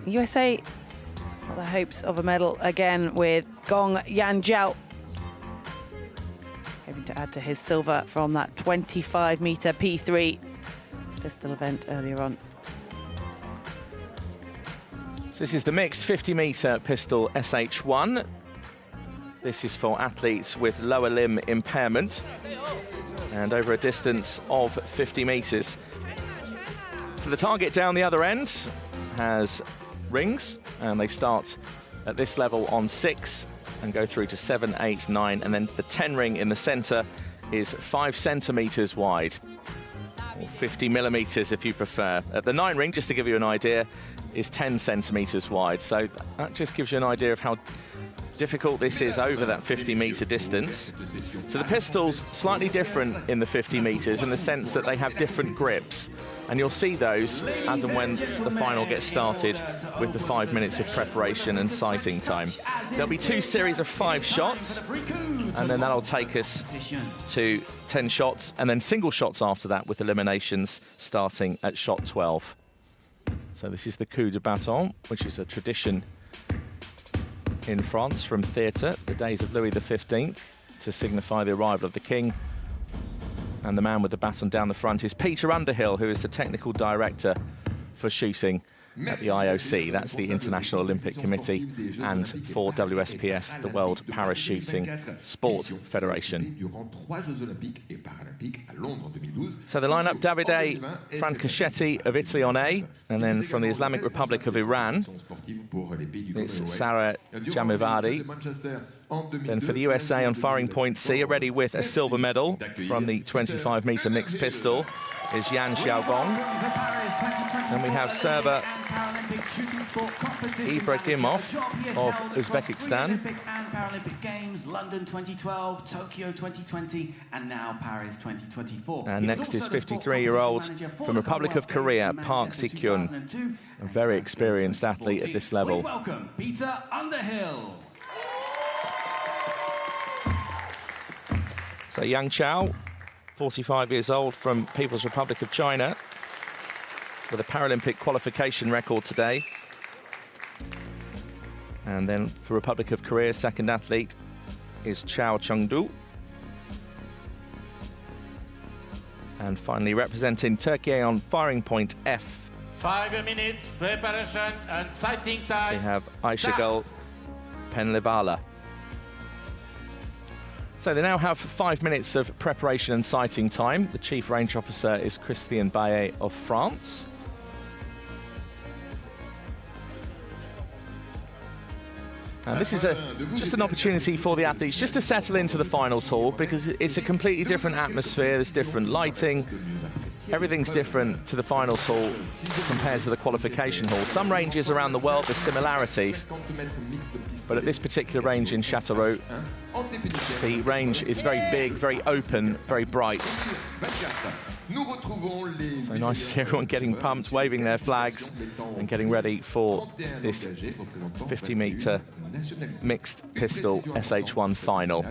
USA got the hopes of a medal again with Gong Yanjiao, hoping to add to his silver from that 25-meter P3 pistol event earlier on. So this is the mixed 50-meter pistol SH1. This is for athletes with lower limb impairment and over a distance of 50 meters. So the target down the other end has rings, and they start at this level on 6 and go through to 7, 8, 9, and then the 10 ring in the center is 5 centimeters wide, or 50 millimeters if you prefer. At the 9 ring, just to give you an idea, is 10 centimeters wide. So that just gives you an idea of how difficult this is over that 50-meter distance. So the pistol's slightly different in the 50 meters in the sense that they have different grips, and you'll see those as and when the final gets started with the 5 minutes of preparation and sighting time. There'll be 2 series of 5 shots, and then that'll take us to 10 shots, and then single shots after that, with eliminations starting at shot 12. So this is the coup de bâton, which is a tradition in France from theatre, the days of Louis XV, to signify the arrival of the king. And the man with the baton down the front is Peter Underhill, who is the technical director for shooting at the IOC. That's the International Olympic Committee, and for WSPS, the World Parachuting Sport Federation. So the lineup: Davide Francaschetti of Italy on A, and then from the Islamic Republic of Iran, it's Sarah Jamivari. Then for the USA on firing point C, already with a silver medal from the 25-meter mixed pistol, is Yan Xiaogong. Then we have Serba Ibrahimov of Uzbekistan. Paralympic Games, London 2012, Tokyo 2020, and now Paris 2024. And next is 53-year-old from Republic of Korea, Park Si-kyun, a very experienced athlete at this level. Welcome, Peter Underhill. So Yang Chao, 45 years old, from People's Republic of China, with a Paralympic qualification record today. And then for Republic of Korea, second athlete is Chao Chengdu. And finally, representing Turkey on firing point F, 5 minutes preparation and sighting time. we have Ayşegül Penlivala. So they now have 5 minutes of preparation and sighting time. The chief range officer is Christian Baillet of France. And this is just an opportunity for the athletes just to settle into the finals hall, because it's a completely different atmosphere. There's different lighting. Everything's different to the finals hall compared to the qualification hall. Some ranges around the world, there's similarities, but at this particular range in Chateau, the range is very big, very open, very bright. So nice to see everyone getting pumped, waving their flags and getting ready for this 50-meter mixed pistol SH1 final.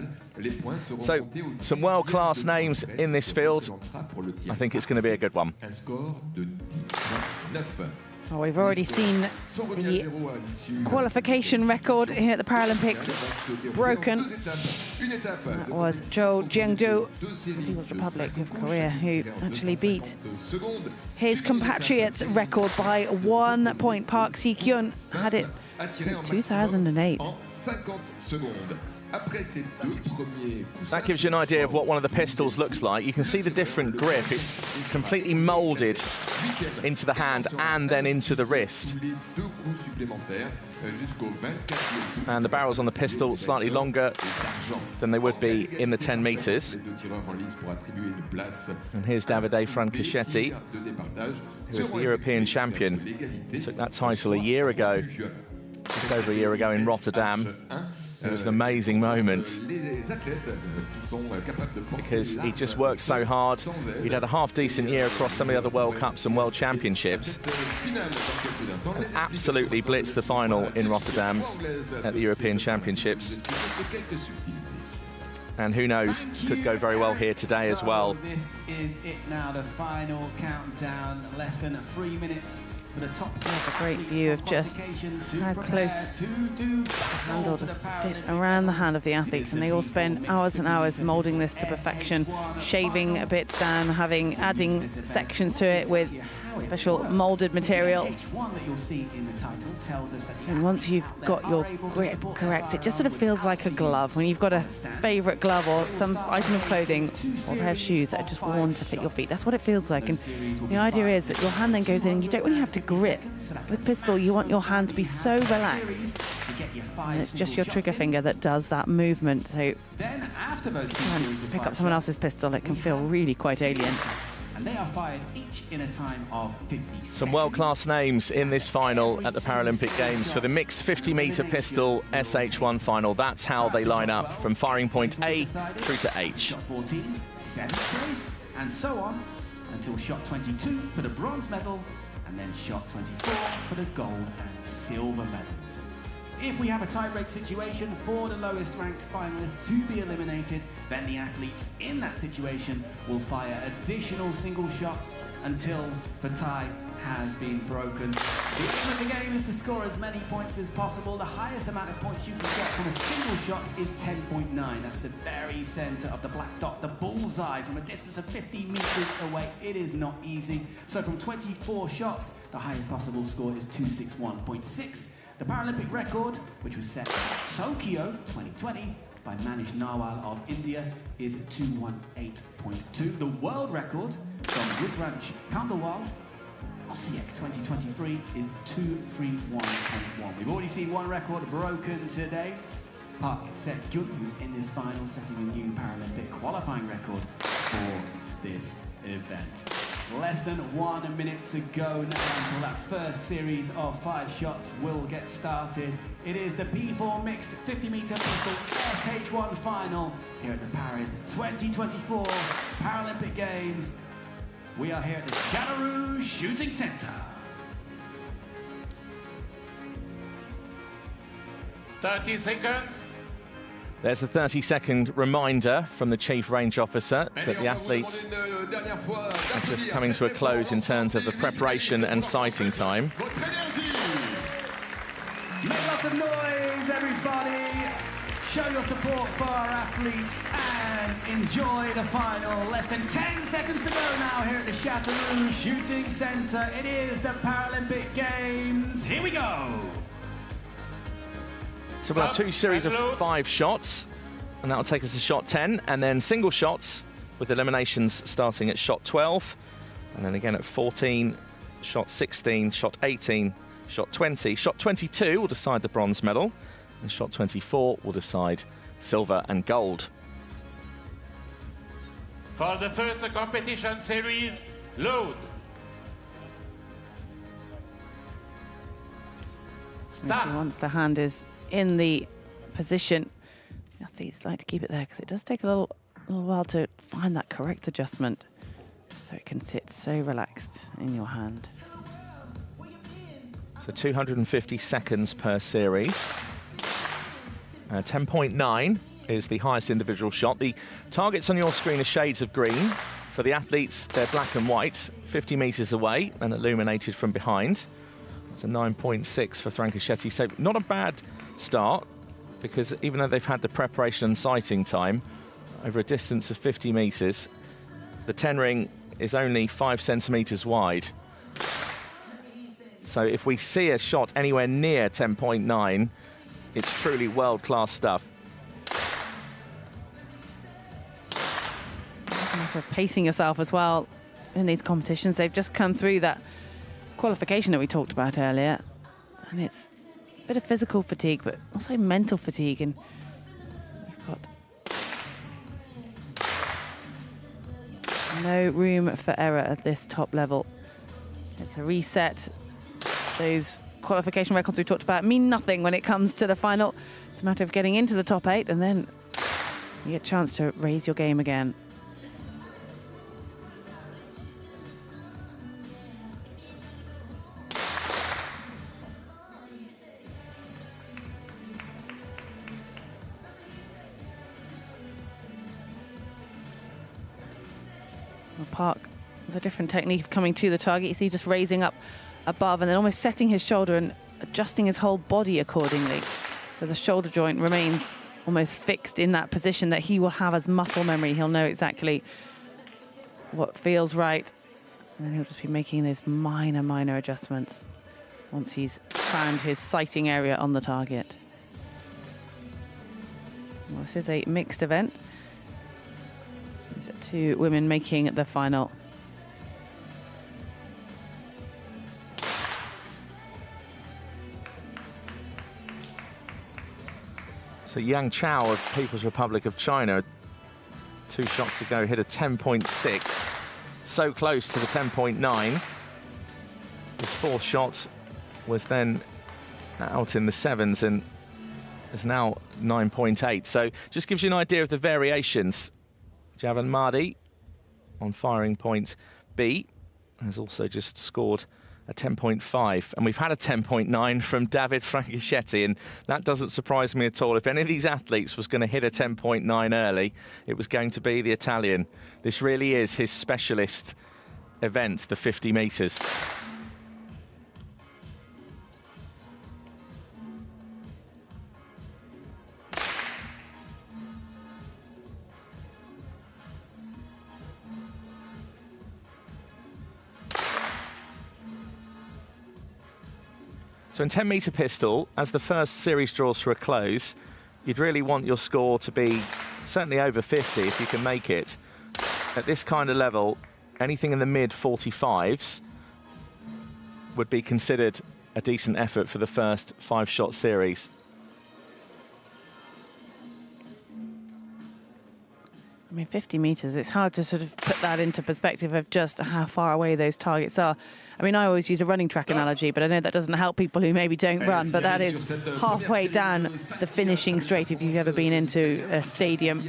So some world-class names in this field. I think it's going to be a good one. Well, we've already seen the qualification record here at the Paralympics broken. That was Cho Jeong-do, People's Republic of Korea, who actually beat his compatriot's record by 1 point. Park Si-kyun had it since 2008. That gives you an idea of what one of the pistols looks like. You can see the different grip. It's completely moulded into the hand and then into the wrist. And the barrels on the pistol slightly longer than they would be in the 10 meters. And here's Davide Francaschetti, who is the European champion. Took that title a year ago, just over a year ago in Rotterdam. It was an amazing moment because he just worked so hard. He'd had a half-decent year across some of the other World Cups and World Championships, and absolutely blitzed the final in Rotterdam at the European Championships. And who knows, could go very well here today as well. This is it now, the final countdown. Less than 3 minutes for the top. That's a great view of just how close the handle does fit around the hand of the athletes, and they all spend hours and hours molding this to perfection, shaving bits down, adding sections to it with special molded material. And once you've got your grip correct, it just sort of feels like a glove. When you've got a favorite glove or some item of clothing or a pair of shoes that are just worn to fit your feet, that's what it feels like. And the idea is that your hand then goes in and you don't really have to grip. With pistol, you want your hand to be so relaxed, and it's just your trigger finger that does that movement. So then after those pick up someone else's pistol, it can feel really quite alien. And they are fired each in a time of 50 seconds. Some world-class names in this final at the Paralympic Games for the mixed 50-metre pistol SH1 final. That's how they line up from firing point A through to H. Shot 14, 7th place, and so on until shot 22 for the bronze medal, and then shot 24 for the gold and silver medals. If we have a tie-break situation for the lowest ranked finalists to be eliminated, then the athletes in that situation will fire additional single shots until the tie has been broken. The aim of the game is to score as many points as possible. The highest amount of points you can get from a single shot is 10.9. That's the very center of the black dot, the bullseye from a distance of 50 meters away. It is not easy. So from 24 shots, the highest possible score is 261.6. The Paralympic record, which was set at Tokyo 2020 by Manish Narwal of India, is 218.2. The world record from Rudranch Khandelwal, Osijek 2023, is 231.1. We've already seen one record broken today. Park Set-gyun, who's in this final, setting a new Paralympic qualifying record for this event. Less than 1 minute to go now until that first series of 5 shots will get started. It is the P4 mixed 50-metre pistol SH1 final here at the Paris 2024 Paralympic Games. We are here at the Chateau Shooting Centre. 30 seconds. There's a 30-second reminder from the Chief Range Officer that the athletes are just coming to a close in terms of the preparation and sighting time. Make lots of noise, everybody. Show your support for our athletes and enjoy the final. Less than 10 seconds to go now here at the Chateau Shooting Centre. It is the Paralympic Games. Here we go. So we'll have 2 series of 5 shots, and that'll take us to shot 10, and then single shots with eliminations starting at shot 12, and then again at 14, shot 16, shot 18, shot 20. Shot 22 will decide the bronze medal, and shot 24 will decide silver and gold. For the first competition series, load. Start. So once the hand is in the position, the athletes like to keep it there because it does take a little while to find that correct adjustment so it can sit so relaxed in your hand. So 250 seconds per series. 10.9 is the highest individual shot. The targets on your screen are shades of green. For the athletes, they're black and white, 50 meters away and illuminated from behind. It's a 9.6 for Francoschetti. So not a bad start, because even though they've had the preparation and sighting time over a distance of 50 meters, the 10 ring is only 5 centimeters wide. So if we see a shot anywhere near 10.9, it's truly world-class stuff. It's a matter of pacing yourself as well in these competitions. They've just come through that qualification that we talked about earlier, and it's a bit of physical fatigue, but also mental fatigue, and we've got no room for error at this top level. It's a reset. Those qualification records we talked about mean nothing when it comes to the final. It's a matter of getting into the top 8, and then you get a chance to raise your game again. Park, there's a different technique of coming to the target. You see, just raising up above and then almost setting his shoulder and adjusting his whole body accordingly. So the shoulder joint remains almost fixed in that position that he will have as muscle memory. He'll know exactly what feels right. And then he'll just be making those minor adjustments once he's found his sighting area on the target. Well, this is a mixed event. These are two women making the final. So Yang Chao of People's Republic of China, 2 shots ago, hit a 10.6. So close to the 10.9. His 4th shot was then out in the 7s and is now 9.8. So just gives you an idea of the variations. Javan Mahdi on firing point B has also just scored a 10.5, and we've had a 10.9 from David Franchischetti, and that doesn't surprise me at all. If any of these athletes was going to hit a 10.9 early, it was going to be the Italian. This really is his specialist event, the 50 metres. So in 10-metre pistol, as the first series draws to a close, you'd really want your score to be certainly over 50 if you can make it. At this kind of level, anything in the mid-45s would be considered a decent effort for the first 5-shot series. I mean, 50 metres, it's hard to sort of put that into perspective of just how far away those targets are. I mean, I always use a running track analogy, but I know that doesn't help people who maybe don't run, but that is halfway down the finishing straight if you've ever been into a stadium.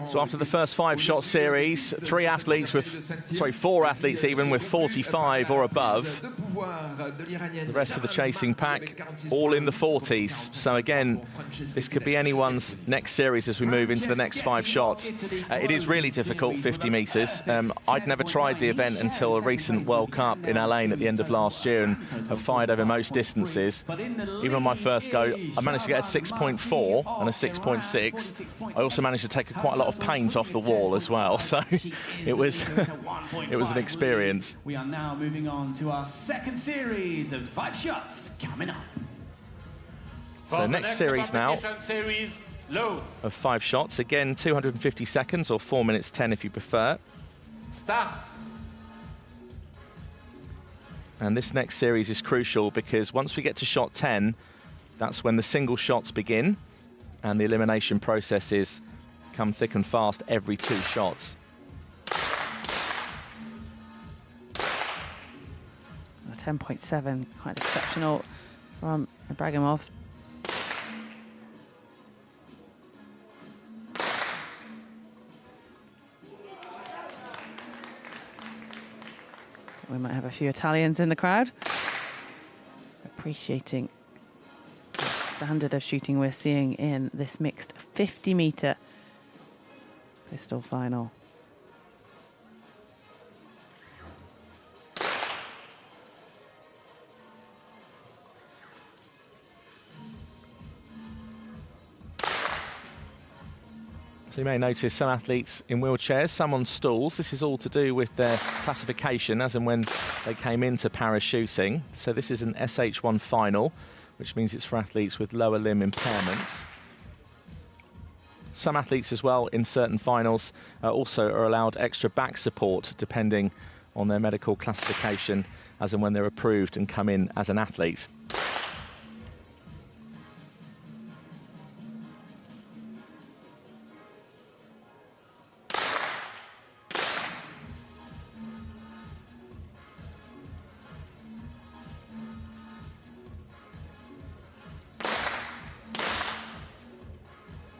So after the first 5-shot series, 4 athletes even with 45 or above. The rest of the chasing pack all in the 40s. So again, this could be anyone's next series as we move into the next 5 shots. It is really difficult, 50 metres. I'd never tried the event until a recent World Cup in Alain at the end of last year and have fired over most distances. Even on my first go, I managed to get a 6.4 and a 6.6. I also managed to take quite a lot of paint off the wall as well, so it was an experience. We are now moving on to our second series of 5 shots coming up. So next series now of 5 shots, again 250 seconds or 4 minutes 10 if you prefer. Start. And this next series is crucial because once we get to shot 10, that's when the single shots begin and the elimination processes come thick and fast every 2 shots. 10.7, quite exceptional from Ibragimov. We might have a few Italians in the crowd appreciating the standard of shooting we're seeing in this mixed 50-metre pistol final. So you may notice some athletes in wheelchairs, some on stools. This is all to do with their classification as and when they came into parachuting. So this is an SH1 final, which means it's for athletes with lower limb impairments. Some athletes as well in certain finals also are allowed extra back support depending on their medical classification as and when they're approved and come in as an athlete.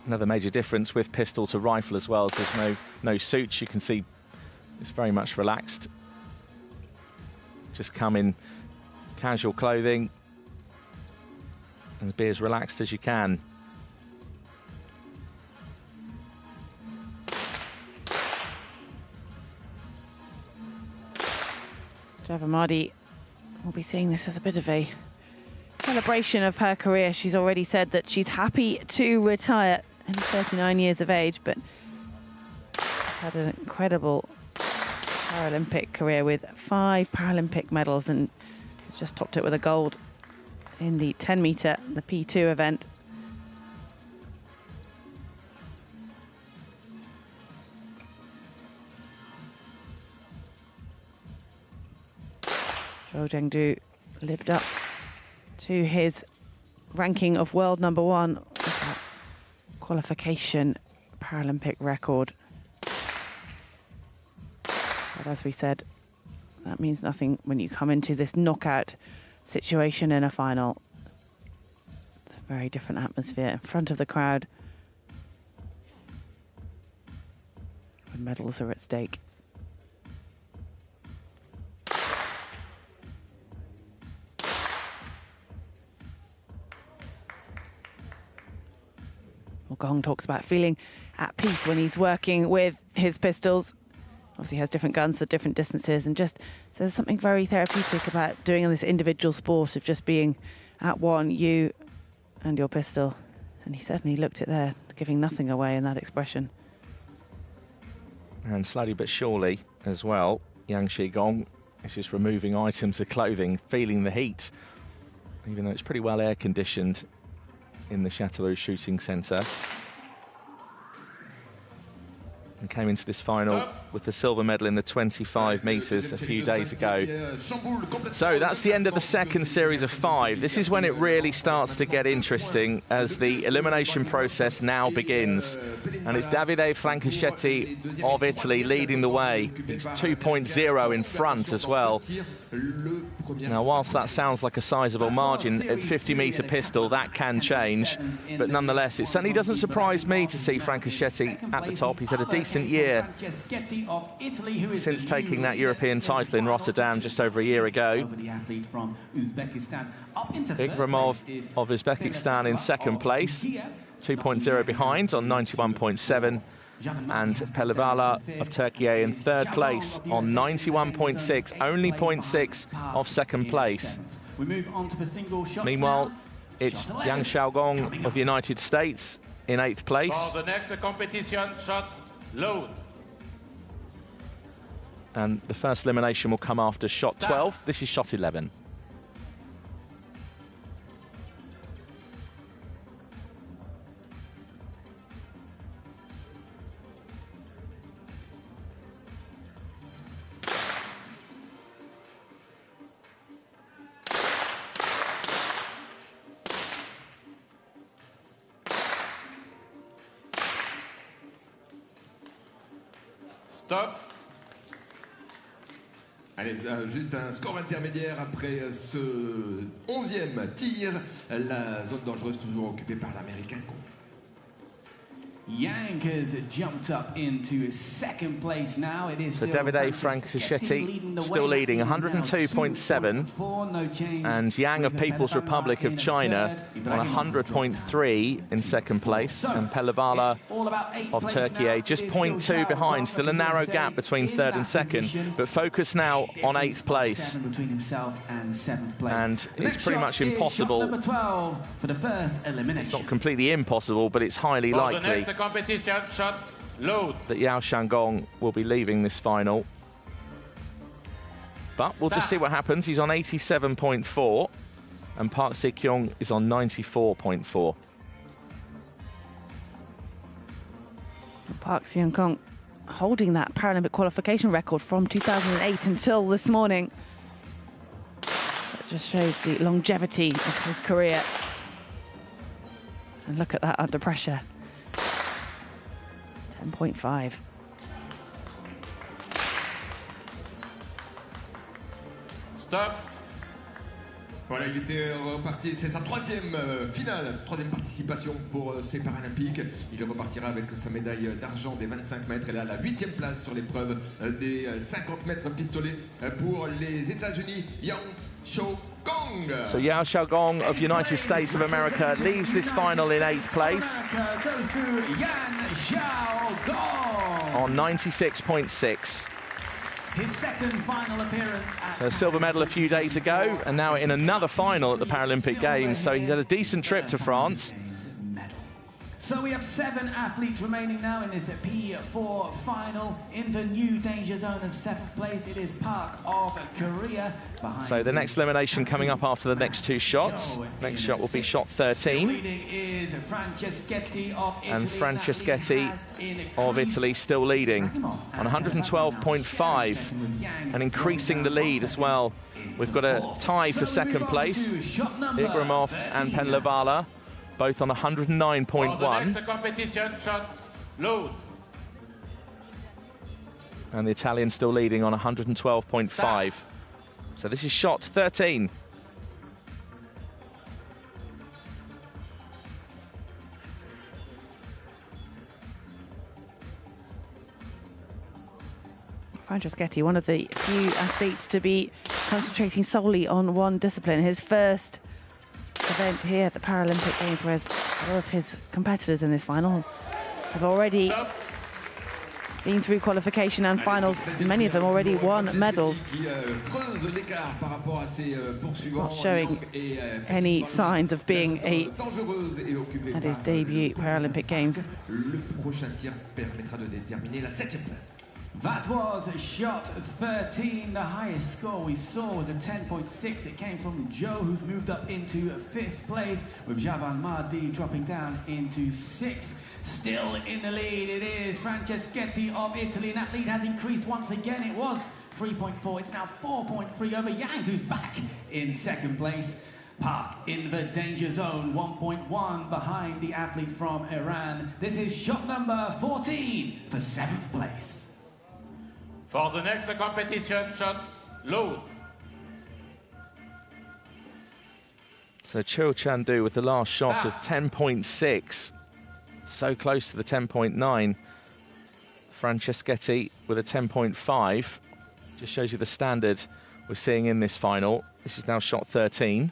Another major difference with pistol to rifle as well is there's no suits. You can see it's very much relaxed. Just come in casual clothing and be as relaxed as you can. Trevor Mardy will be seeing this as a bit of a celebration of her career. She's already said that she's happy to retire, only 39 years of age, but had an incredible Paralympic career with 5 Paralympic medals, and has just topped it with a gold in the 10 meter, the P2 event. Zhou Zhengdu lived up to his ranking of world #1 with that qualification Paralympic record. But as we said, that means nothing when you come into this knockout situation in a final. It's a very different atmosphere in front of the crowd when medals are at stake. Gong talks about feeling at peace when he's working with his pistols. Obviously, he has different guns at different distances, and just says something very therapeutic about doing this individual sport of just being at one, you and your pistol. And he certainly looked it there, giving nothing away in that expression. And slowly but surely as well, Yang Shigong is just removing items of clothing, feeling the heat, even though it's pretty well air conditioned in the Chateau shooting centre. And came into this final with the silver medal in the 25 metres a few days ago. So that's the end of the second series of 5. This is when it really starts to get interesting as the elimination process now begins. And it's Davide Franchischetti of Italy leading the way. He's 2.0 in front as well. Now, whilst that sounds like a sizable margin at 50-metre pistol, that can change. But nonetheless, it certainly doesn't surprise me to see Franchischetti at the top. He's had a decent year since taking that European title in Rotterdam just over a year ago. Ikramov of Uzbekistan in second place, 2.0 behind on 91.7. And Pelivala of Turkey in third place on 91.6, only 0.6 of second place. Meanwhile, it's Yang Xiaogong of the United States in 8th place. For the next competition, shot load. And the first elimination will come after shot 12. This is shot 11. Stop. Allez, juste un score intermédiaire après ce 11e tir. La zone dangereuse toujours occupée par l'Américain. Yang has jumped up into second place now. It is so Davide Franchischetti still leading 102.7, and Yang of People's Republic of China on 100.3 in second place, and Pelivala of Turkey just 0.2 behind. Still a narrow gap between third and second, but focus now on 8th place. And it's pretty much impossible. It's not completely impossible, but it's highly likely Competition, shot load. that Yao Xiaogong will be leaving this final. But we'll just see what happens. He's on 87.4 and Park Se-kyung is on 94.4. Park Se-kyung holding that Paralympic qualification record from 2008 until this morning. That just shows the longevity of his career. And look at that under pressure. 10.5. Stop. Voilà, il était reparti, c'est sa troisième finale, troisième participation pour ces Paralympiques. Il repartira avec sa médaille d'argent des 25 mètres. Et là, la 8e place sur l'épreuve des 50 mètres pistolets pour les États-Unis, Yang Xiaogong. So Yao Xiaogong of United States of America leaves this final in 8th place on 96.6. his second final appearance. So a silver medal a few days ago, and now in another final at the Paralympic Games. So he's had a decent trip to France. So we have 7 athletes remaining now in this P4 final. In the new danger zone of 7th place, it is Park of Korea. So the next elimination coming up after the next 2 shots. Next shot will be shot 13. And Franceschetti of Italy still leading on 112.5 and increasing the lead as well. We've got a tie for second place. Igramov and Penlevala, both on 109.1. Competition shot load. And the Italian still leading on 112.5. So this is shot 13. Franceschetti, one of the few athletes to be concentrating solely on one discipline. His first event here at the Paralympic Games, whereas a lot of his competitors in this final have already been through qualification and finals. Many of them already won medals. Not showing any signs of being at his debut Paralympic Games. That was shot 13. The highest score we saw was a 10.6. It came from Joe, who's moved up into 5th place, with Javan Mardi dropping down into 6th. Still in the lead, it is Franceschetti of Italy, and that lead has increased once again. It was 3.4, it's now 4.3 over Yang, who's back in 2nd place. Park in the danger zone, 1.1 behind the athlete from Iran. This is shot number 14 for 7th place. For the next competition shot load. So Chil Chandu with the last shot of 10.6. So close to the 10.9. Franceschetti with a 10.5. Just shows you the standard we're seeing in this final. This is now shot 13.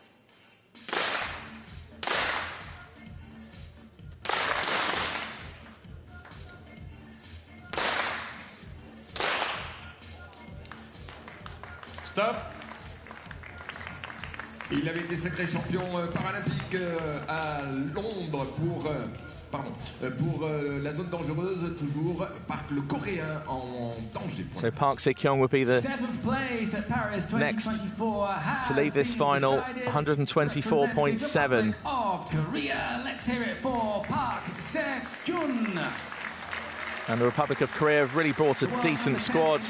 Stop. Il avait été sacré champion paralympique à Londres pour la zone dangereuse, toujours Park le Coréen en danger. So Park Se-kyung would be the next to lead this final, 124.7. Of Korea, let's hear it for Park Se-kyung. And the Republic of Korea have really brought a decent squad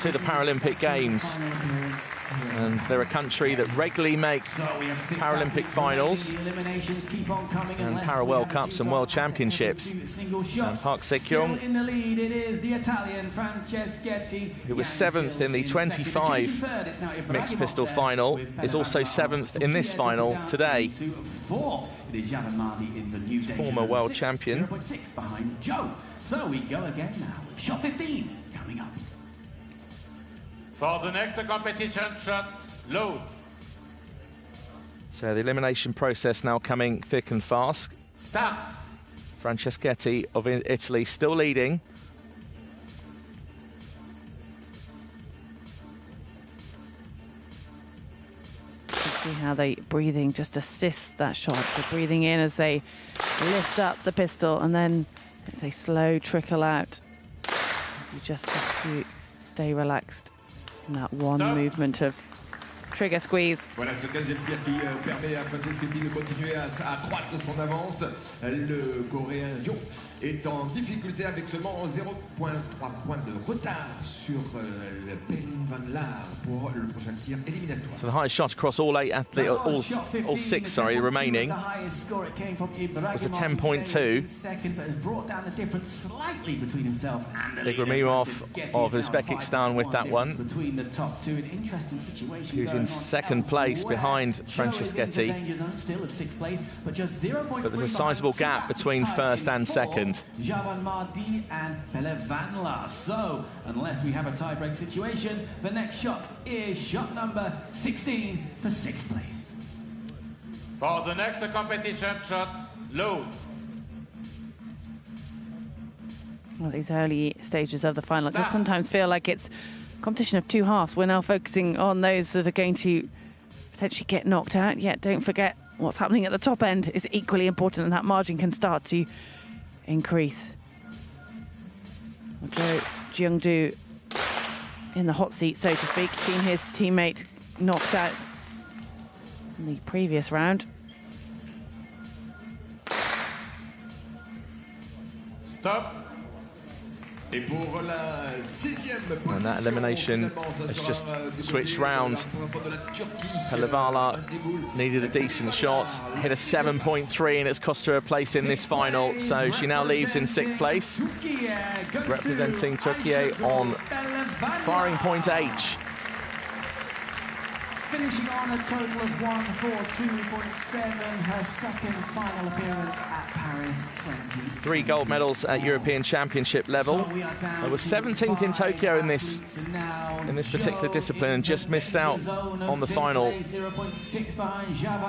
to the Paralympic Games. And they're a country that regularly make Paralympic finals and Para World Cups and World Championships. And Park Se-kyung, who was 7th in the 25 mixed pistol final, is also 7th in this final today. Former world champion. So we go again now with shot 15 coming up. For the next competition shot load. So the elimination process now coming thick and fast. Start. Franceschetti of Italy still leading. See how they breathing just assists that shot. They're breathing in as they lift up the pistol, and then it's a slow trickle out. So you just have to stay relaxed in that one movement of trigger squeeze. Voilà ce 15e tir qui permet à Franceschetti de continuer à accroître son avance. Le Coréen Jung est en difficulté avec seulement 0.3 points de retard sur le Penlevala pour le prochain tir éliminatoire. So the highest shot across all 8 athletes, all 6, sorry, remaining, was a 10.2. Igramov of Uzbekistan with that one, who's in 2nd place behind Franceschetti. But there's a sizable gap between 1st and 2nd. Javan Mardi and Penlevala. So, unless we have a tie-break situation, the next shot is shot number 16 for 6th place. For the next competition shot load. Well, these early stages of the final just sometimes feel like it's competition of two halves. We're now focusing on those that are going to potentially get knocked out. Yet don't forget what's happening at the top end is equally important, and that margin can start to increase. Joe Jeong-do in the hot seat, so to speak, seen his teammate knocked out in the previous round. Stop. And that elimination has just switched round. Pelivala needed a decent shot, hit a 7.3, and it's cost her a place in this final. So she now leaves in 6th place, representing Turkey on firing point H. Finishing on a total of 142.7, her second final appearance at Paris 2020. 3 gold medals at European Championship level. There was 17th in Tokyo in this particular discipline, and just missed out on the final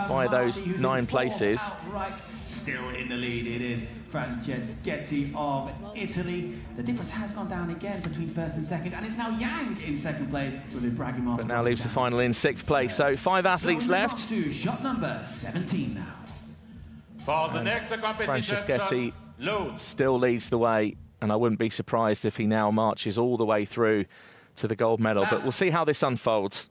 by those 9 places. Still in the lead, it is Franceschetti of Italy. The difference has gone down again between first and second, and it's now Yang in second place with Ibrahimov. But now leaves the final in 6th place. So 5 athletes left. To shot number 17 now. For the next competition, Franceschetti still leads the way, and I wouldn't be surprised if he now marches all the way through to the gold medal. But we'll see how this unfolds.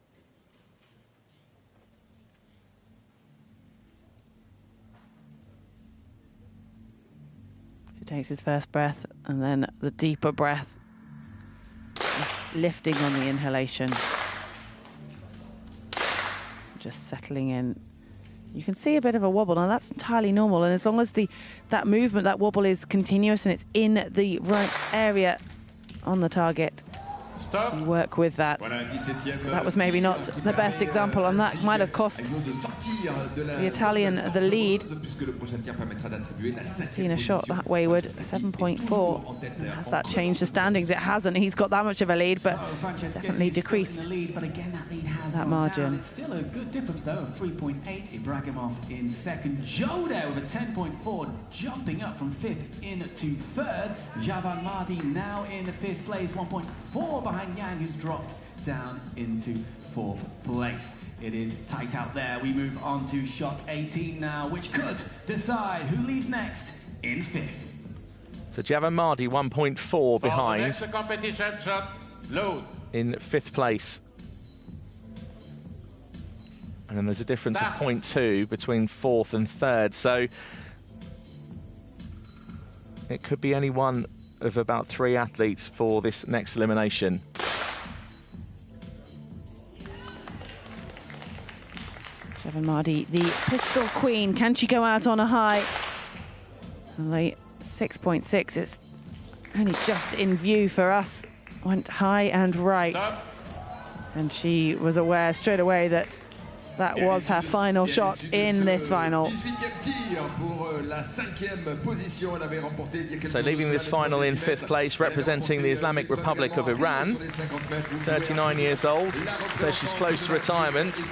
He takes his first breath, and then the deeper breath, lifting on the inhalation. Just settling in. You can see a bit of a wobble. Now that's entirely normal, and as long as that movement, that wobble is continuous and it's in the right area on the target, you work with that. That was maybe not the best example, and that might have cost the Italian the lead. Seen a shot that wayward, 7.4. Has that changed the standings? It hasn't. He's got that much of a lead, but definitely decreased that margin. Still a good difference though of 3.8. Ibrahimov in second. Joe there with a 10.4, jumping up from 5th into 3rd. Javan Mardi now in the 5th place, 1.4 behind Yang, who's dropped down into 4th place. It is tight out there. We move on to shot 18 now, which could decide who leaves next in 5th. So Javan Mardi 1.4 behind next competition, shot load. in 5th place. And then there's a difference of 0.2 between 4th and 3rd. So it could be any one of about 3 athletes for this next elimination. Javan Mardi, the pistol queen. Can she go out on a high? Only 6.6. It's only just in view for us. Went high and right. And she was aware straight away that that was her final shot in this final. So leaving this final in 5th place, representing the Islamic Republic of Iran, 39 years old, so she's close to retirement,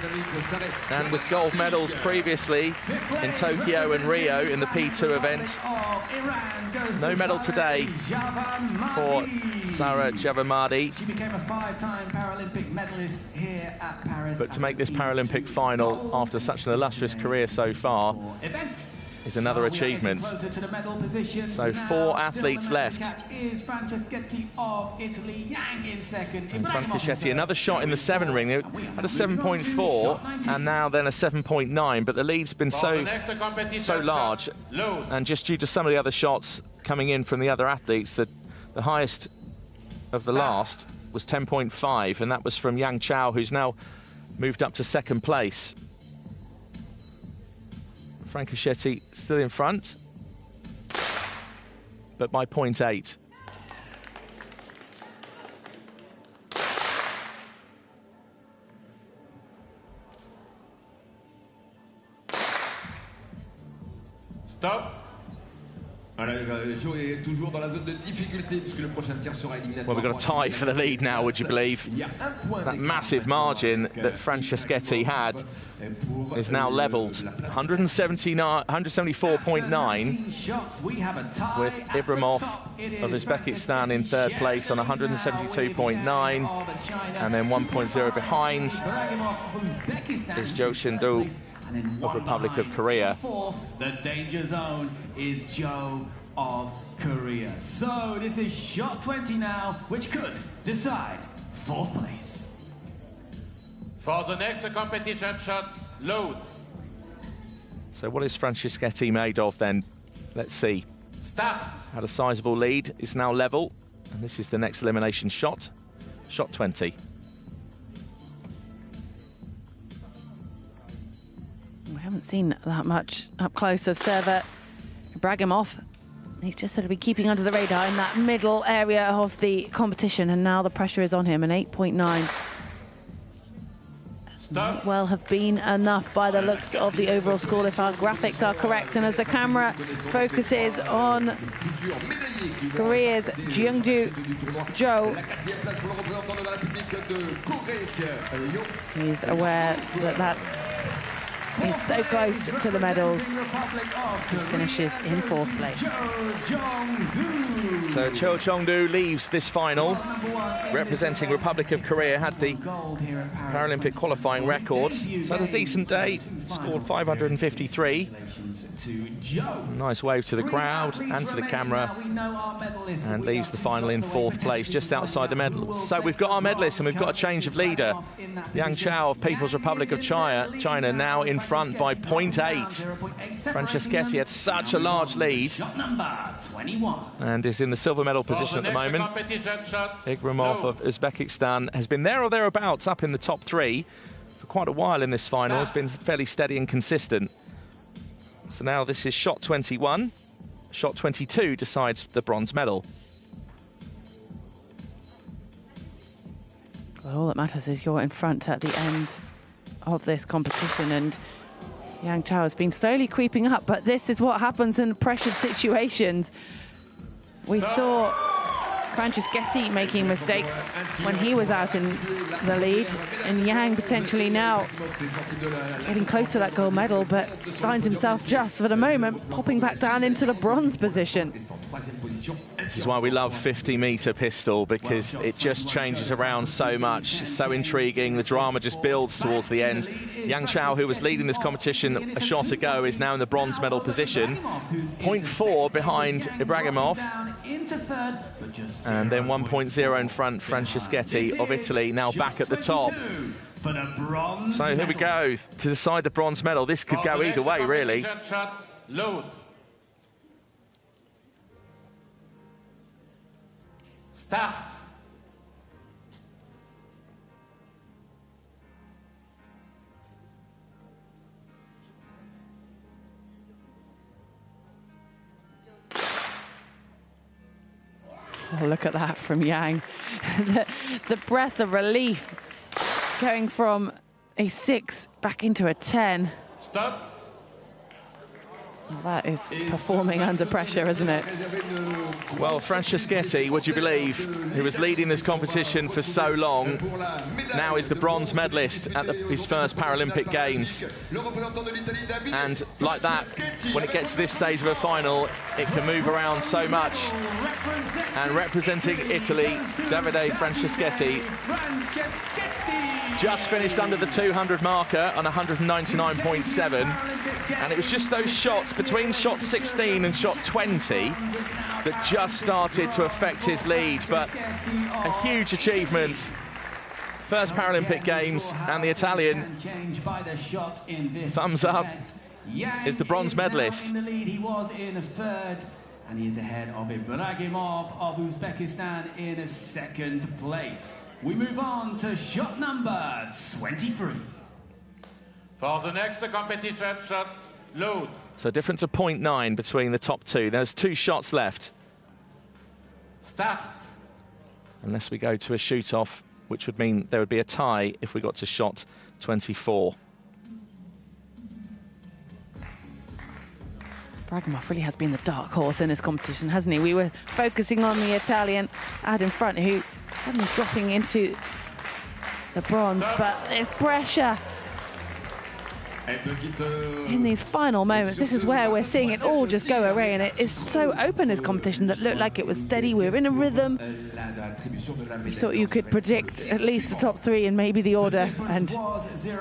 and with gold medals previously in Tokyo and Rio in the P2 event. No medal today for Sarah Javan Mardi. She became a 5-time Paralympic medalist here at Paris. But to make this Paralympic final after such an illustrious career so far is another achievement. So 4 athletes left. And Franceschetti, another shot in the 7 ring. They had a 7.4 and now then a 7.9, but the lead's been so large, and just due to some of the other shots coming in from the other athletes, the highest of the last was 10.5, and that was from Yang Chao, who's now moved up to 2nd place. Franceschetti still in front, but by 0.8. Stop. Joe est toujours dans la zone de difficulté puisque le prochain tir sera éliminatoire. Well, we've got a tie for the lead now, would you believe? That massive margin that Franceschetti had is now levelled. 174.9 with Ibramov of Uzbekistan in third place on 172.9, and then 1.0 behind is Joe Cheng-do of Republic of Korea. The danger zone is Joe of Korea. So this is shot 20 now, which could decide fourth place. For the next competition shot, load. So what is Franceschetti made of then? Let's see. Start. Had a sizable lead, it's now level, and this is the next elimination shot, shot 20. We haven't seen that much up close of server Ibragimov. He's just sort of been keeping under the radar in that middle area of the competition, and now the pressure is on him. An 8.9 might well have been enough by the looks of the overall score if our graphics are correct. And as the camera focuses on Korea's Jeongju Joe, he's aware that he's so close to the medals. He finishes in fourth place. So Cho Chong-do leaves this final, representing Republic of Korea, had the Paralympic qualifying records. So had a decent day, scored 553. Nice wave to the crowd and to the camera, and leaves the final in fourth place, just outside the medals. So we've got our medalists, and we've got a change of leader. Yang Chao of People's Republic of China now in front by 0.8. Franceschetti had such a large lead and is in the silver medal position at the moment. Ibramov of Uzbekistan has been there or thereabouts up in the top three for quite a while in this final. Has been fairly steady and consistent. So now this is shot 21. Shot 22 decides the bronze medal. Well, all that matters is you're in front at the end of this competition, and Yang Chao has been slowly creeping up, but this is what happens in pressured situations. We saw Franceschetti making mistakes when he was out in the lead, and Yang potentially now getting close to that gold medal, but finds himself just for the moment popping back down into the bronze position. This is why we love 50-meter pistol, because it just changes around so much. It's so intriguing. The drama just builds towards the end. Yang Chao, who was leading this competition a shot ago, is now in the bronze medal position. 0.4 behind Ibragimov. And then 1.0 in front, Franceschetti of Italy, now back at the top. So here we go to decide the bronze medal. This could go either way, really. Start. Oh, look at that from Yang. the breath of relief going from a 6 back into a 10. Stop. Well, that is performing under pressure, isn't it? Well, Franceschetti, would you believe, who was leading this competition for so long, now is the bronze medalist at his first Paralympic Games. And like that, when it gets to this stage of a final, it can move around so much. And representing Italy, Davide Franceschetti just finished under the 200 marker on 199.7. And it was just those shots between shot 16 and shot 20 that just started to affect his lead. But a huge achievement. First Paralympic Games, and the Italian, thumbs up, is the bronze medalist. He was in third, and he is ahead of Ibragimov of Uzbekistan in second place. We move on to shot number 23. For the next competition shot, load. So difference of 0.9 between the top two. There's 2 shots left. Start. Unless we go to a shoot-off, which would mean there would be a tie if we got to shot 24. Bragomov really has been the dark horse in this competition, hasn't he? We were focusing on the Italian out in front, who suddenly dropping into the bronze, but there's pressure in these final moments. This is where we're seeing it all just go away, and it is so open, this competition, that looked like it was steady. We were in a rhythm. You thought you could predict at least the top three and maybe the order, and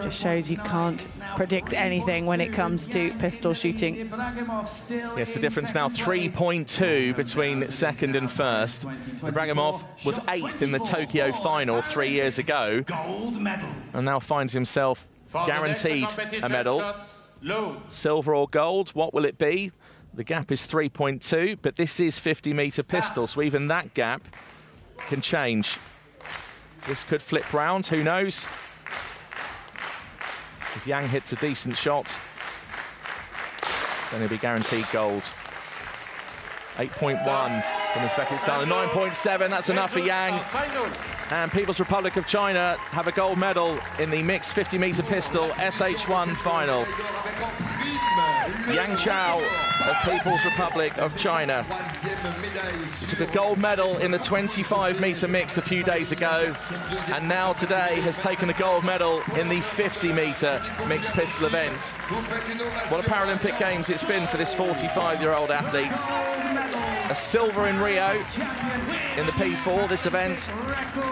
just shows you can't predict anything when it comes to pistol shooting. Yes, the difference now 3.2 between second and first. Bragomov was 8th in the Tokyo final 3 years ago, and now finds himself guaranteed a medal. Silver or gold, what will it be? The gap is 3.2, but this is 50-meter pistol, so even that gap can change. This could flip round, who knows? If Yang hits a decent shot, then he'll be guaranteed gold. 8.1 from Uzbekistan, and 9.7, that's enough for Yang. And People's Republic of China have a gold medal in the mixed 50-meter pistol SH1 final. Yang Chao of People's Republic of China took a gold medal in the 25-meter mixed a few days ago, and now today has taken a gold medal in the 50-meter mixed pistol event. What a Paralympic Games it's been for this 45-year-old athlete. A silver in Rio in the P4, this event,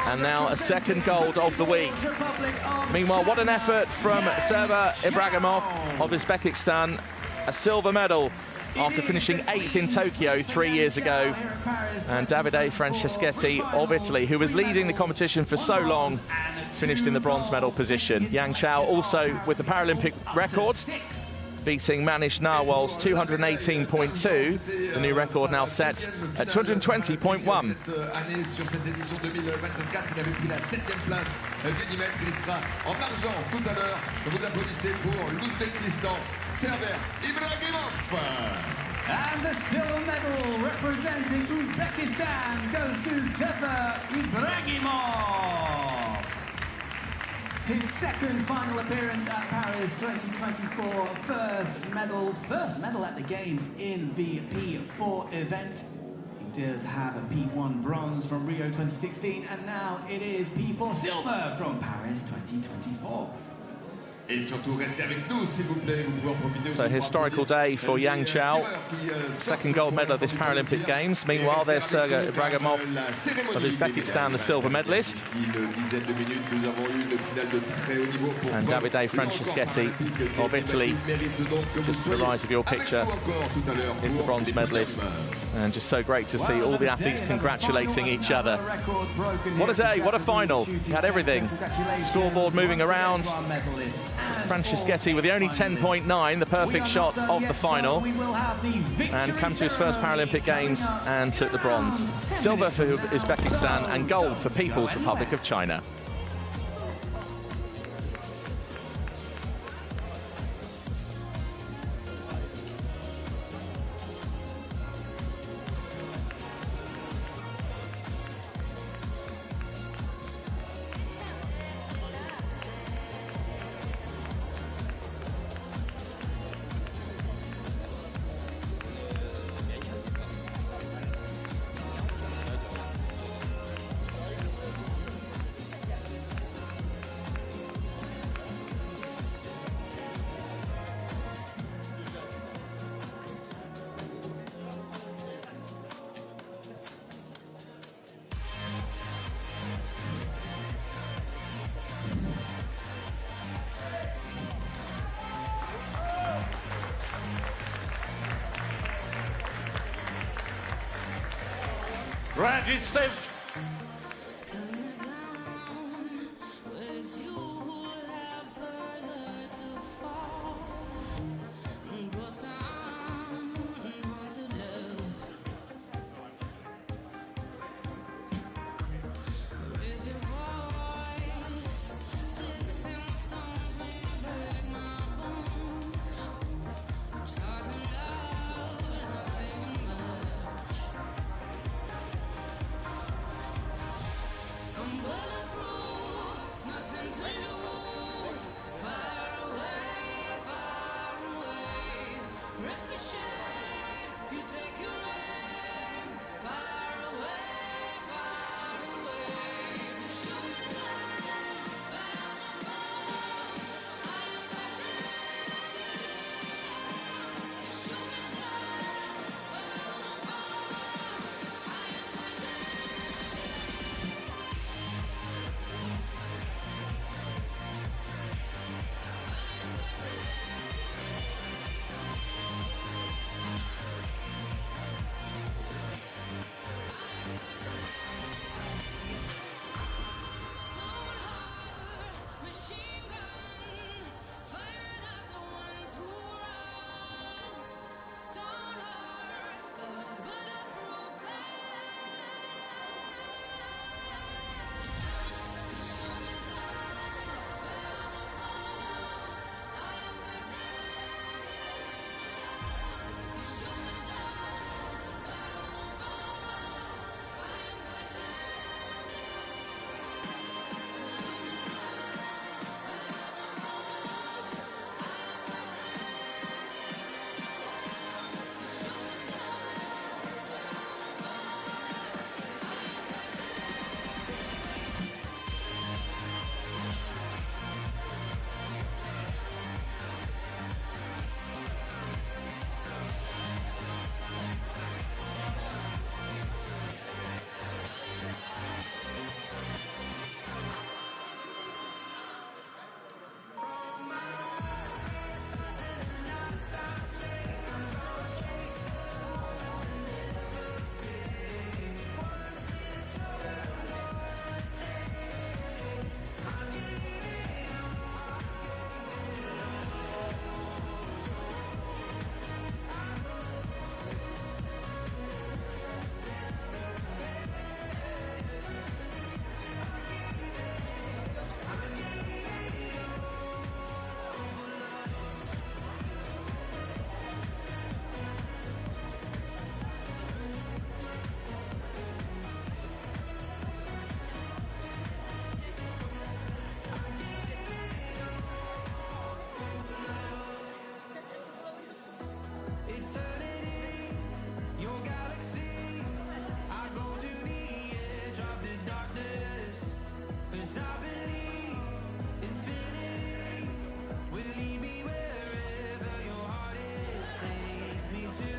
and now a second gold of the week. Meanwhile, what an effort from Server Ibragimov of Uzbekistan. A silver medal after finishing 8th in Tokyo 3 years ago. And Davide Franceschetti of Italy, who was leading the competition for so long, finished in the bronze medal position. Yang Chao also with the Paralympic record, beating Manish Narwal's 218.2, the new record now set at 220.1. And the silver medal representing Uzbekistan goes to Server Ibragimov. His second final appearance at Paris 2024, first medal at the Games in the P4 event. He does have a P1 bronze from Rio 2016, and now it is P4 silver from Paris 2024. So historical day for Yang Chao, second gold medal at this Paralympic Games. Meanwhile, there's Sergei Ibragimov of Uzbekistan, the silver medalist. And Davide Franceschetti of Italy, just to the right of your picture, is the bronze medalist. And just so great to see all the athletes congratulating each other. What a day, what a final. He had everything. Scoreboard moving around. Franceschetti with the only 10.9, the perfect shot of the final, and come to his first Paralympic Games and took the bronze. Silver for Uzbekistan and gold for People's Republic of China. Register. Ricochet. eternity, your galaxy. I go to the edge of the darkness, 'cause I believe infinity will lead me wherever your heart is. Take me to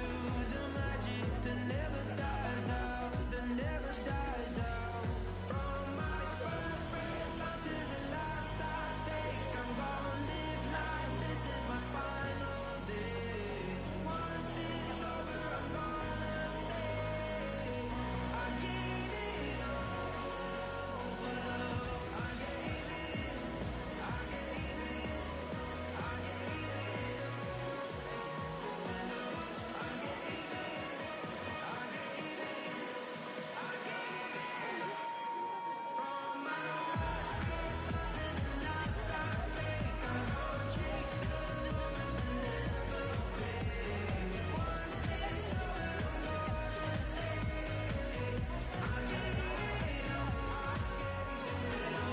the magic that never dies out, that never dies out. From my first breath until the last I take, I'm gonna live like this is my final day. Once it's over, I'm gonna say I gave it all for love. I gave it, I gave it, I gave it all for love. I gave it, I gave it, I gave it all. From my first breath until the last I take, I'm gonna chase the moments that never fade. Once it's over, I'm gonna say I gave it all, I gave it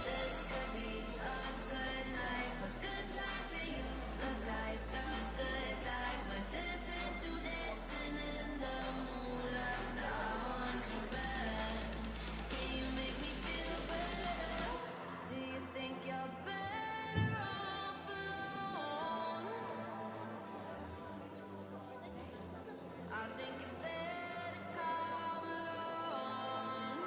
This could be a good night, a good time to you. Look like a good time, but dancing to dancing in the moonlight. Now I want you back. Can you make me feel better? Do you think you're better off alone? I think you better come along.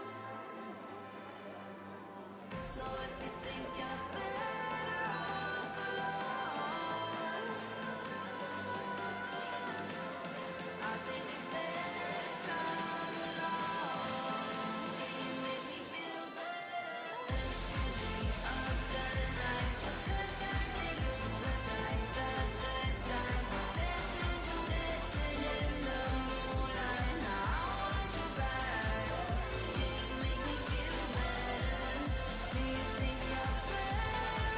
So if you think you're better off alone, I think you better come along. Can you make me feel better? This could be a good night, a good time to you. Look like a good time, dancing to dancing in the moonlight. Now I want you back. Can you make me feel better? Do you think you're better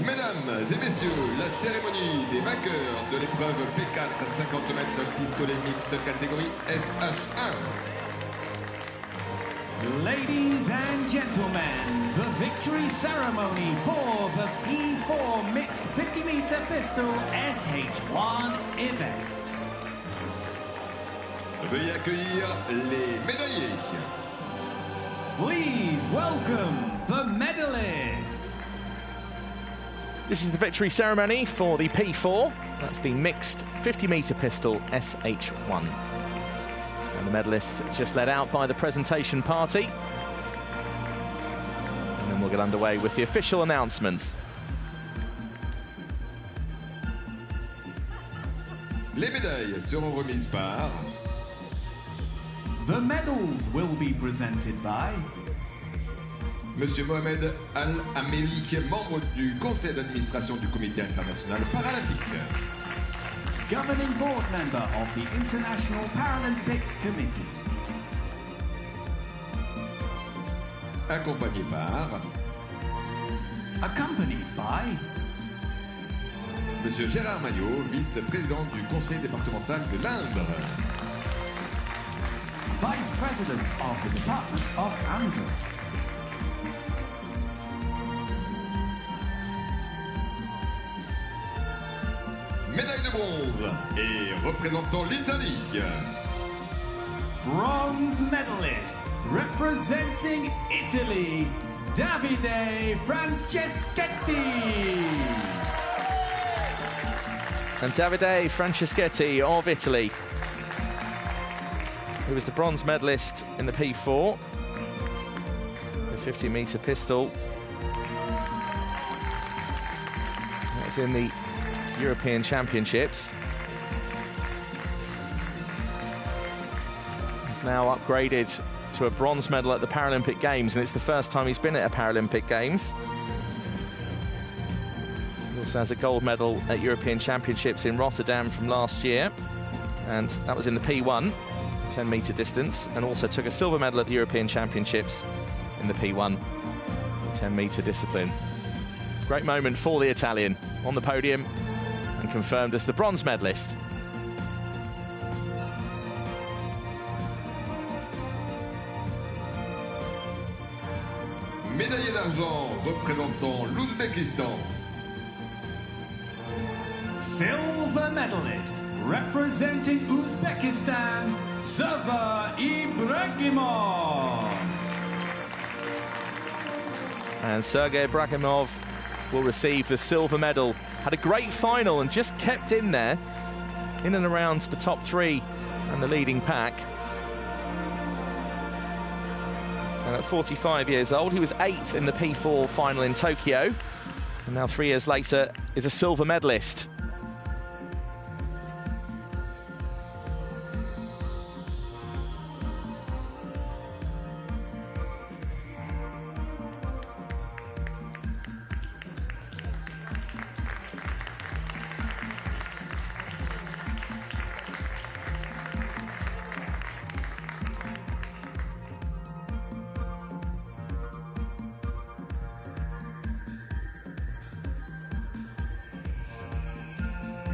Mesdames et messieurs, la cérémonie des vainqueurs de l'épreuve P4 50 mètres pistolet mixte catégorie SH1. Ladies and gentlemen, the victory ceremony for the P4 mixed 50-meter pistol SH1 event. Veuillez accueillir les médaillés. Please welcome the medalists. This is the victory ceremony for the P4. That's the mixed 50-meter pistol SH1. And the medalists just led out by the presentation party. And then we'll get underway with the official announcements. Les médailles seront remises par... The medals will be presented by Monsieur Mohamed Al-Améli, membre du conseil d'administration du comité international paralympique. Governing board member of the International Paralympic Committee. Accompagné par... Accompanied by Monsieur Gérard Maillot, vice-président du conseil départemental de l'Indre. Vice President of the Department of Indre. Médaille de bronze et représentant l'Italie. Bronze medalist representing Italy, Davide Franceschetti. And Davide Franceschetti of Italy, who was the bronze medalist in the P4, the 50-meter pistol. That was in the European Championships. He's now upgraded to a bronze medal at the Paralympic Games, and it's the first time he's been at a Paralympic Games. He also has a gold medal at European Championships in Rotterdam from last year, and that was in the P1. 10-meter distance, and also took a silver medal at the European Championships in the P1 10-meter discipline. Great moment for the Italian on the podium and confirmed as the bronze medalist. Médaillé d'argent représentant l'Ouzbékistan. Silver medalist representing Uzbekistan, Server Ibrahimov. And Sergei Ibrahimov will receive the silver medal. Had a great final and just kept in there, in and around the top three and the leading pack. And at 45 years old, he was 8th in the P4 final in Tokyo. And now 3 years later is a silver medalist.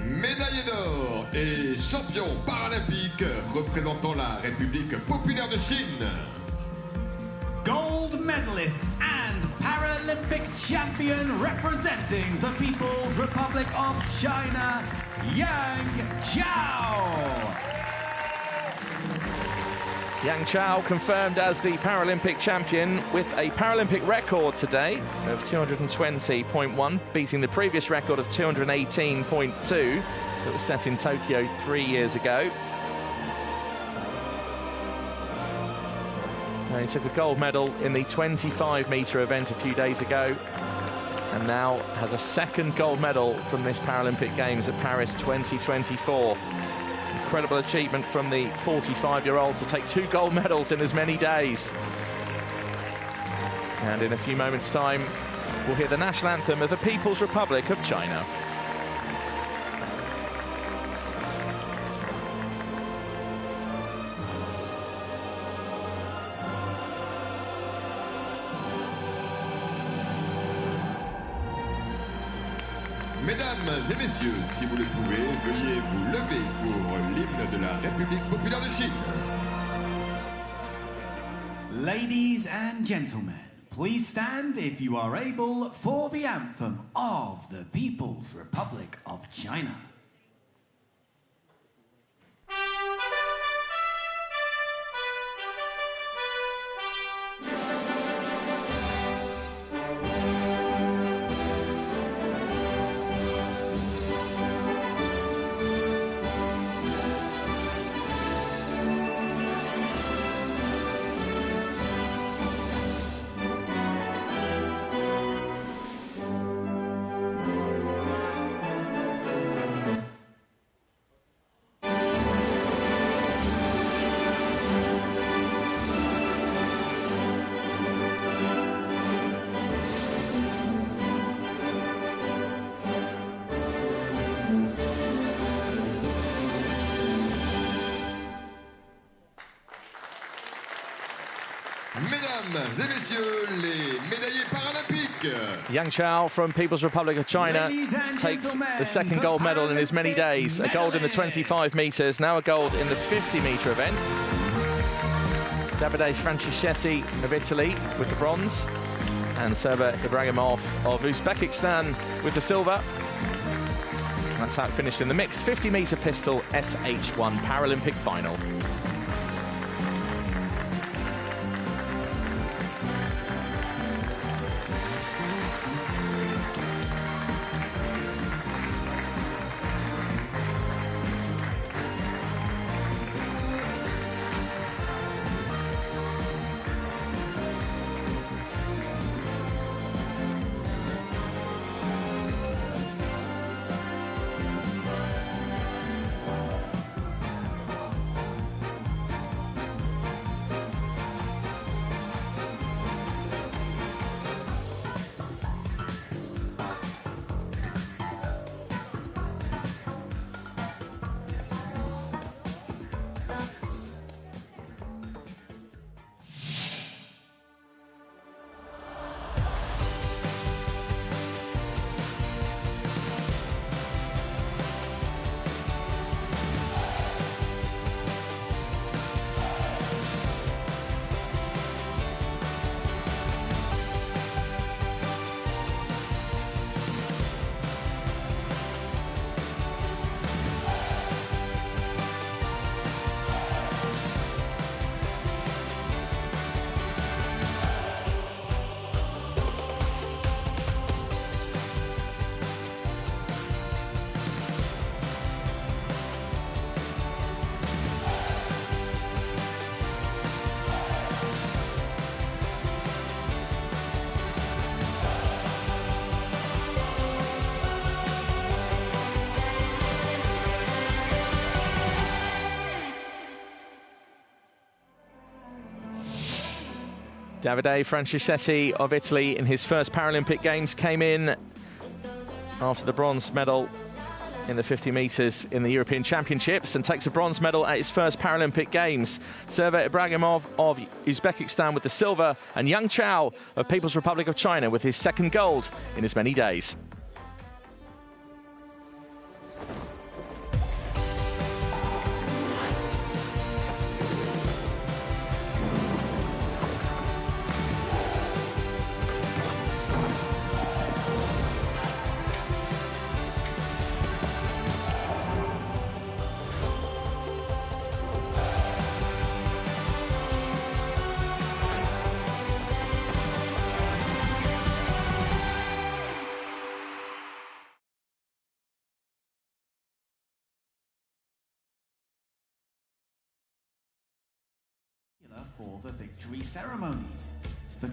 Médaillé d'or et champion paralympique représentant la République populaire de Chine. Gold medalist and Paralympic champion representing the People's Republic of China, Yang Chao. Yang Chao confirmed as the Paralympic champion with a Paralympic record today of 220.1, beating the previous record of 218.2 that was set in Tokyo 3 years ago. And he took a gold medal in the 25-meter event a few days ago, and now has a second gold medal from this Paralympic Games at Paris 2024. Incredible achievement from the 45-year-old to take 2 gold medals in as many days. And in a few moments' time, we'll hear the national anthem of the People's Republic of China. Mesdames et messieurs, si vous le pouvez, veuillez vous lever pour l'hymne de la République populaire de Chine. Ladies and gentlemen, please stand if you are able for the anthem of the People's Republic of China. Mesdames et messieurs, les médaillés paralympiques. Yang Chao from People's Republic of China takes the second gold medal in as many days. A gold in the 25 metres, now a gold in the 50-metre event. Davide Franchischetti of Italy with the bronze, and Server Ibrahimov of Uzbekistan with the silver. And that's how it finished in the mixed 50-metre pistol SH1 Paralympic final. Davide Franchischetti of Italy in his first Paralympic Games came in after the bronze medal in the 50 metres in the European Championships and takes a bronze medal at his first Paralympic Games. Server Ibrahimov of Uzbekistan with the silver, and Yang Chao of People's Republic of China with his second gold in as many days. For the victory ceremonies. The